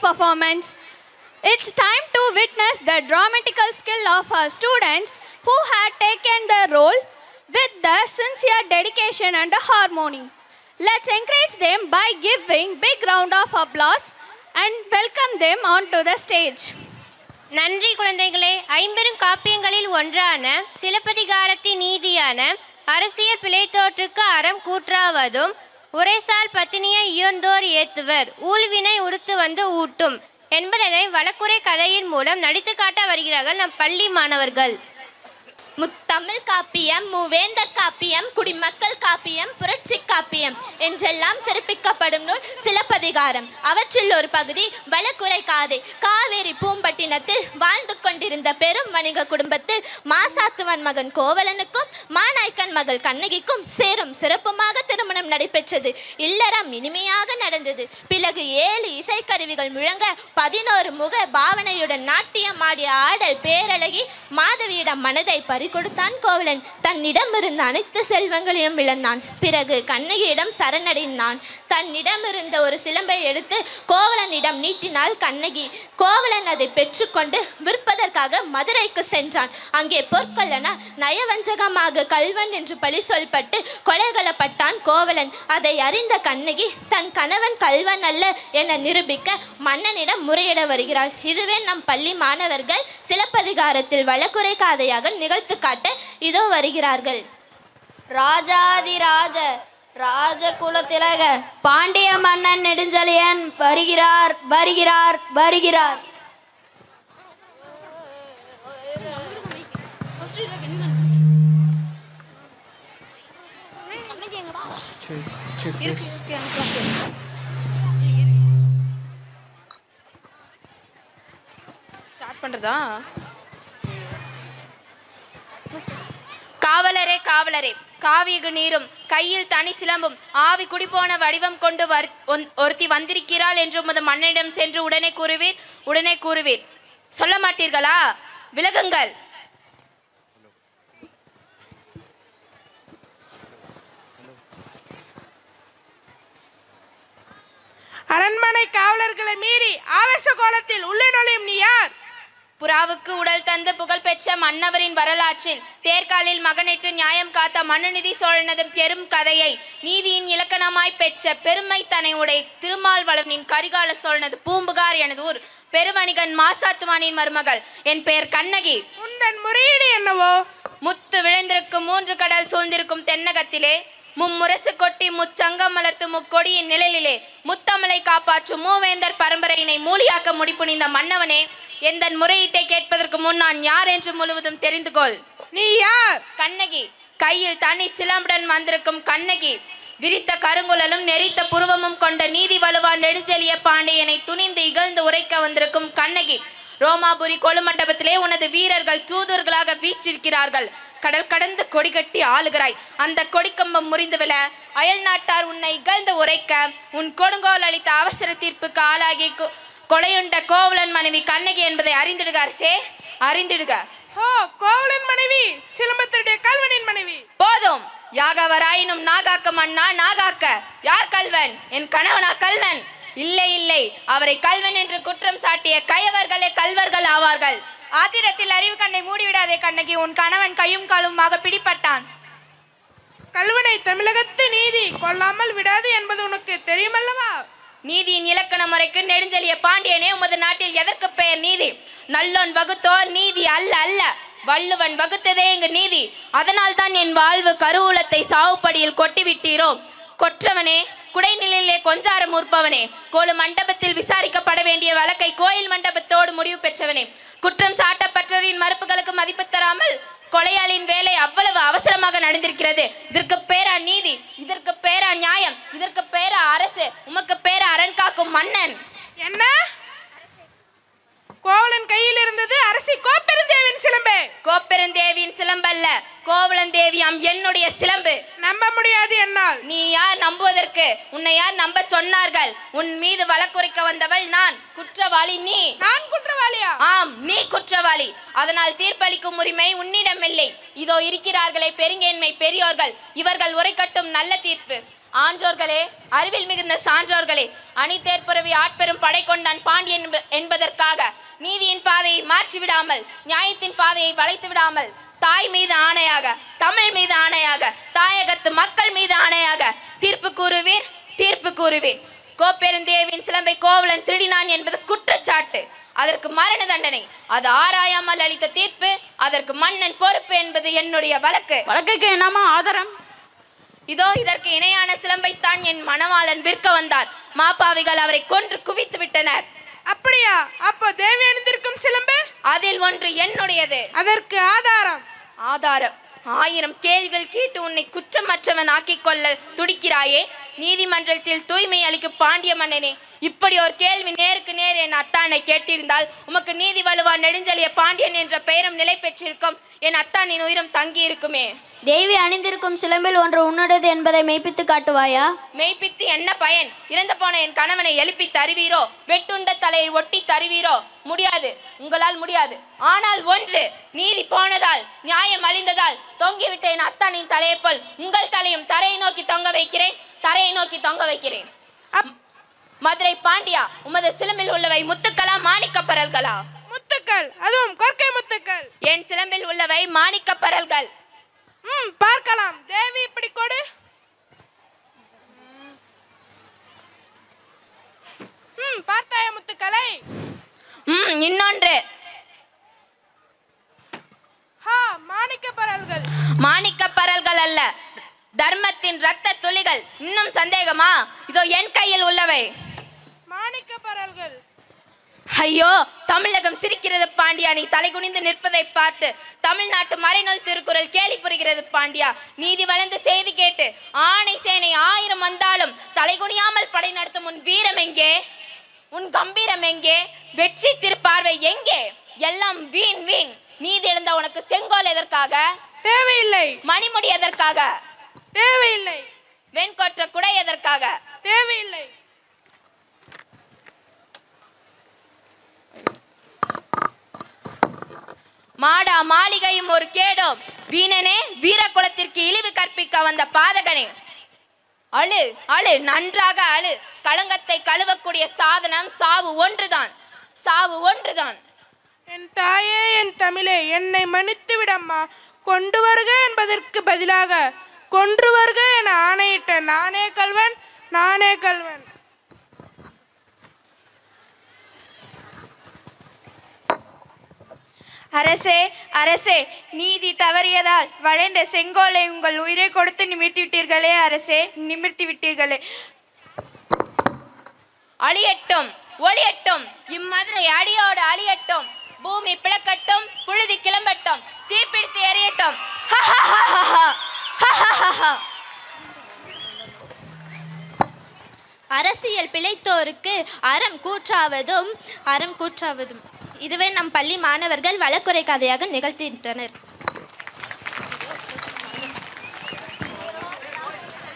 performance. It's time to witness the dramatical skill of our students who had taken the role with the sincere dedication and harmony. Let's encourage them by giving big round of applause and welcome them onto the stage. நன்றி குழந்தைகளே. ஐம்பெரும் காப்பியங்களில் ஒன்றான சிலப்பதிகாரத்தின் நீதியான அரசியல் பிழைத்தோற்றுக்கு அறம் கூற்றாவதும் உரைசால் பத்தினியை இயர்ந்தோர் ஏத்துவர் ஊழ்வினை உறுத்து வந்து ஊட்டும் என்பதனை வழக்குரை கதையின் மூலம் நடித்து காட்ட வருகிறார்கள் நம் பள்ளி மாணவர்கள். முத்தமிழ் காப்பியம், மூவேந்தர் காப்பியம், குடிமக்கள் காப்பியம், புரட்சி காப்பியம் என்றெல்லாம் சிறப்பிக்கப்படும் நூல் சிலப்பதிகாரம். அவற்றில் ஒரு பகுதி வழக்குரை காதை. காவேரி பூம்பட்டினத்தில் வாழ்ந்து கொண்டிருந்த பெரும் வணிக குடும்பத்தில் மாசாத்துவன் மகன் கோவலனுக்கும் மாநாய்க்கன் மகள் கண்ணகிக்கும் சேரும் சிறப்புமாக திருமணம் நடைபெற்றது. இல்லறம் இனிமையாக நடந்தது. பிறகு 7 இசைக்கருவிகள் முழங்க 11 முக பாவனையுடன் நாட்டியம் ஆடிய ஆடல் பேரழகி மாதவியிடம் மனதை கொடுத்தான் கோவலன். தன்னிடம் இருந்த அனைத்து செல்வங்களையும் இழந்தான். பிறகு கண்ணகியிடம் சரணடைந்தான். தன்னிடம் இருந்த ஒரு சிலம்பை எடுத்து கோவலனிடம் நீட்டினாள் கண்ணகி. கோவலன் அதை பெற்றுக்கொண்டு விற்பதற்காக மதுரைக்கு சென்றான். அங்கே பொற்கொள்ளனால் நயவஞ்சகமாக கல்வன் என்று பழி சொல்லப்பட்டு கொலைகளப்பட்டான் கோவலன். அதை அறிந்த கண்ணகி தன் கணவன் கல்வன் அல்ல என நிரூபிக்க மன்னனிடம் முறையிட வருகிறாள். இதுவே நம் பள்ளி மாணவர்கள் சிலப்பதிகாரத்தில் வழக்குரை காதையாக நிகழ்த்து காட்ட இதோ வருகிறார்கள். ராஜாதிராஜ ராஜகுலத்திலக பாண்டிய மன்னன் நெடுஞ்செழியன் வருகிறார் வருகிறார் வருகிறார். ஸ்டார்ட் பண்றதா? காவலரே காவலரே, காவியகு நீரும் கையில் தனிச்சிலம்பும் ஆவி குடிப்போன வடிவம் கொண்டு ஒருத்தி வந்திருக்கிறாள் என்று உமது மன்னனிடம் சென்று உடனே கூறுவீர். சொல்ல மாட்டீர்களா? விலகுங்கள். அரண்மனை காவலர்களை மீறி ஆவேச கோலத்தில் உள்ளே நுழையும் நீ யார்? புறாவுக்கு உடல் தந்து புகழ்பெற்ற மன்னவரின் வரலாற்றில் தேர்காலில் மகனிட்டு நியாயம் காத்த மனுநிதி சோழனதும் பெரும் கதையை நீதியின் இலக்கணமாய் பெற்ற பெருமை தனை உடை திருமால்வளவனின் கரிகால சோழனது பூம்புகார் எனது ஊர் பெருவணிகன் மாசாத்துவானின் மருமகள். என் பெயர் கண்ணகி. உந்தன் முறையீடு என்னவோ? முத்து விளைந்திருக்கும் 3 கடல் சூழ்ந்திருக்கும் தென்னகத்திலே மும்முரசு கொட்டி முச்சங்கம் மலர்த்து முக்கொடியின் நிழலிலே முத்தமிழை காப்பாற்றும் மூவேந்தர் பரம்பரையினை மூலியாக்க முடிப்புனிந்த மன்னவனே, எந்த முறையீட்டை கேட்பதற்கு முன் நான் யார் என்று முழுவதும் தெரிந்து கொள். நீ யார்? கண்ணகி. கையில் தனி சிலம்புடன் வந்திருக்கும் கண்ணகி. விரித்த கருங்குழலும் நெறித்த புருவமும் கொண்ட நீதி வலுவா நெடுஞ்செழிய பாண்டியனை துணிந்து இகழ்ந்து உரைக்க வந்திருக்கும் கண்ணகி. ரோமாபுரி கொலுமண்டபத்திலே உனது வீரர்கள் தூதர்களாக வீற்றிருக்கிறார்கள். கடல் கடந்து கொடி கட்டி ஆளுகிறாய். அந்த கொடிக்கம்பம் முறிந்து விழ அயல் நாட்டார் உன்னை இகழ்ந்து உரைக்க உன் கொடுங்கோல் அளித்த அவசர தீர்ப்புக்கு ஆளாகி கொலையுண்ட கோவலன் மனைவி கண்ணகி என்பதை அறிந்திடுக அரசே, அறிந்திடுக. கோவலன் மனைவி சிலம்பத்துடைய கல்வனின் மனைவி. போதும். யாகவராயினும் நாகாக்க மன்னா நாகாக்க. யார் கல்வன்? என் கணவனா கல்வன்? இல்லை இல்லை, அவரை கல்வன் என்று குற்றம் சாட்டிய கயவர்களே கல்வர்கள் ஆவார்கள். ஆத்திரத்தில் அறிவு கண்ணை மூடிவிடாதே கண்ணகி. உன் கணவன் கையும் காலுமாக பிடிபட்டான். கல்வனை தமிழகத்து நீதி கொல்லாமல் விடாது என்பது உனக்கு தெரியுமல்லவா? நீதியின் இலக்கண முறைக்கு நெடுஞ்செழிய பாண்டியனே, உமது நாட்டில் எதற்கு பெயர் நீதி? நல்லோன் வகுத்தோர் நீதி அல்ல அல்ல, வள்ளுவன் வகுத்ததே இங்கு நீதி. அதனால் தான் என் வாழ்வு கருவூலத்தை சாவுப்படியில் கொட்டிவிட்டீரோ. கொற்றவனே, குடைநிலையிலே கொஞ்சாரம் உற்பவனே, கோலு மண்டபத்தில் விசாரிக்கப்பட வேண்டிய வழக்கை கோயில் மண்டபத்தோடு முடிவு பெற்றவனே, குற்றம் சாட்டப்பட்டவரின் மறுப்புகளுக்கு மதிப்பு தராமல் கொலையாளின் வேலை அவ்வளவு அவசரமாக நடந்திருக்கிறது. இதற்கு பேரா நீதி? இதற்கு பேரா நியாயம்? இதற்கு பேரா அரசு? உமக்கு பேரா அரண் காக்கும் மன்னன்? என்ன? கோவலன் கையில் இருந்தது அரசி கோப்பெருந்தேவியின் சிலம்பு. கோப்பெருந்தேவியின் சிலம்பல்ல, கோவலன் தேவியாம் என்னுடைய சிலம்பு. நம்ப முடியாது என்னால். நீ யார் நம்புவதற்கு? உன்னை யார் நம்ப சொன்னார்கள்? உன் மீது வழக்குரைக்க வந்தவள் நான். குற்றவாளி நீ. நான் குற்றவாளியா? ஆம், நீ குற்றவாளி. அதனால் தீர்ப்பளிக்கும் உரிமை உன்னிடமில்லை. இதோ இருக்கிறார்களே பெருங்கேண்மை பெரியோர்கள், இவர்கள் உரைக்கட்டும் நல்ல தீர்ப்பு. ஆன்றோர்களே, அறிவில் மிகுந்த சான்றோர்களே, அணி தேர்ப்புறவி ஆட்பெரும் படை கொண்டான் பாண்டியன் என்பதற்காக நீதியின் பாதையை மாற்றி விடாமல், நியாயத்தின் பாதையை வளைத்து விடாமல், தாய் மீது ஆணையாக, தமிழ் மீது ஆணையாக, தாயகத்து மக்கள் மீது ஆணையாக தீர்ப்பு கூறுவீர், தீர்ப்பு கூறுவீர். கோப்பெருந்தேவின் சிலம்பை கோவலன் திருடினான் என்பது குற்றச்சாட்டு, அதற்கு மரண தண்டனை. அது ஆராயாமல் அளித்த தீர்ப்பு, அதற்கு மன்னன் பொறுப்பு என்பது என்னுடைய வழக்கு. வழக்குக்கு என்னமா ஆதாரம்? இதோ இதற்கு இணையான சிலம்பைத்தான் என் மணவாளன் விற்க வந்தார். மாப்பாவிகள் அவரை கொன்று குவித்து விட்டனர். அப்படியா? அப்போ தேவி அணிந்திருக்கும் சிலம்பு? அதில் ஒன்று என்னுடையது. அதற்கு ஆதாரம்? ஆதாரம் 1000 கேள்விகள் கேட்டு உன்னை குற்றமற்றவன் ஆக்கிக் கொள்ள துடிக்கிறாயே. நீதிமன்றத்தில் தூய்மை அளிக்கும் பாண்டிய மன்னனே, இப்படி ஒரு கேள்வி நேருக்கு நேர் என் அத்தானை கேட்டிருந்தால் உமக்கு நீதி வலுவா நெடுஞ்செழிய பாண்டியன் என்ற பெயரும் நிலை பெற்றிருக்கும், என் அத்தானின் உயிரும் தங்கி இருக்குமே. தேவி அணிந்திருக்கும் சிலம்பில் ஒன்று உன்னுடையது என்பதை மெய்ப்பித்து காட்டுவாயா? மெய்ப்பித்து என்ன பயன்? இறந்து போன என் கணவனை எழுப்பி தருவீரோ? வெட்டுண்ட தலையை ஒட்டி தருவீரோ? முடியாது, உங்களால் முடியாது. ஆனால் ஒன்று, நீதி போனதால், நியாயம் அழிந்ததால் தொங்கிவிட்ட என் அத்தானின் தலையை போல் உங்கள் தலையும் தரையை நோக்கி தொங்க வைக்கிறேன், தரையை நோக்கி தொங்க வைக்கிறேன். மதுரை பாண்டியா, உமது சிலம்பில் உள்ளவை முத்துக்களா மாணிக்க பரல்களா? முத்துக்கள், அதுவும் கொற்கை முத்துக்கள். என் சிலம்பில் உள்ளவை மாணிக்க பரல்கள். பார்க்கலாம். தேவி இப்படி கொடு. பார்த்தாய முத்துக்களை? இன்னொன்று. மாணிக்க பரல்கள். மாணிக்க பரல்கள் அல்ல, தர்மத்தின் ரத்த துளிகள். இன்னும் சந்தேகமா? இதோ என் கையில் உள்ளவை மாணிக்க பரல்கள். ஐயோ, தமிழகம் சிரிக்கிறது பாண்டியா. நீ தலைகுனிந்து நிற்பதை பார்த்து தமிழ்நாட்டு மறைநூல் திருக்குறள் கேலி புரிகிறது பாண்டியா. நீதி வளர்ந்து செய்தி கேட்டு ஆணை சேனை 1000 வந்தாலும் தலைகுனியாமல் படை நடத்தும் உன் வீரம் எங்கே? உன் கம்பீரம் எங்கே? வெற்றி திருப்பார்வை எங்கே? எல்லாம் வீண் வீண். நீதி இழந்த உனக்கு செங்கோல் எதற்காக? தேவையில்லை. மணிமுடி எதற்காக? தேவையில்லை. வெண்கொற்ற குடை எதற்காக? தேவையில்லை. மாடா மாளிகையும் ஒரு கேடும். வீணனே, வீர குலத்திற்கு இழிவு கற்பிக்க வந்த பாதகனே, அழு அழு, நன்றாக அழு. களங்கத்தை கழுவக்கூடிய சாதனம் சாவு ஒன்றுதான், சாவு ஒன்றுதான். என் தாயே, என் தமிழே, என்னை மன்னித்து விடம்மா. கொண்டு வருக என்பதற்கு பதிலாக கொன்று வருக என ஆணையிட்ட நானே கல்வன், நானே கல்வன். அரசே, அரசே, நீதி தவறியதால் வளைந்த செங்கோலை உங்கள் உயிரை கொடுத்து நிமிர்த்தி விட்டீர்களே அரசே, நிமிர்த்தி விட்டீர்களே. அழியட்டும், ஒளியட்டும், இம்மதுரை அடியோடு அழியட்டும். பூமி பிளக்கட்டும், புழுதி கிளம்பட்டும், தீப்பிடித்து எறியட்டும். அரசியல் பிழைத்தோருக்கு அறம் கூற்றாவதும் இதுவே நம் பள்ளி மாணவர்கள் வழக்குரை கதையாக நிகழ்த்தின்றனர்.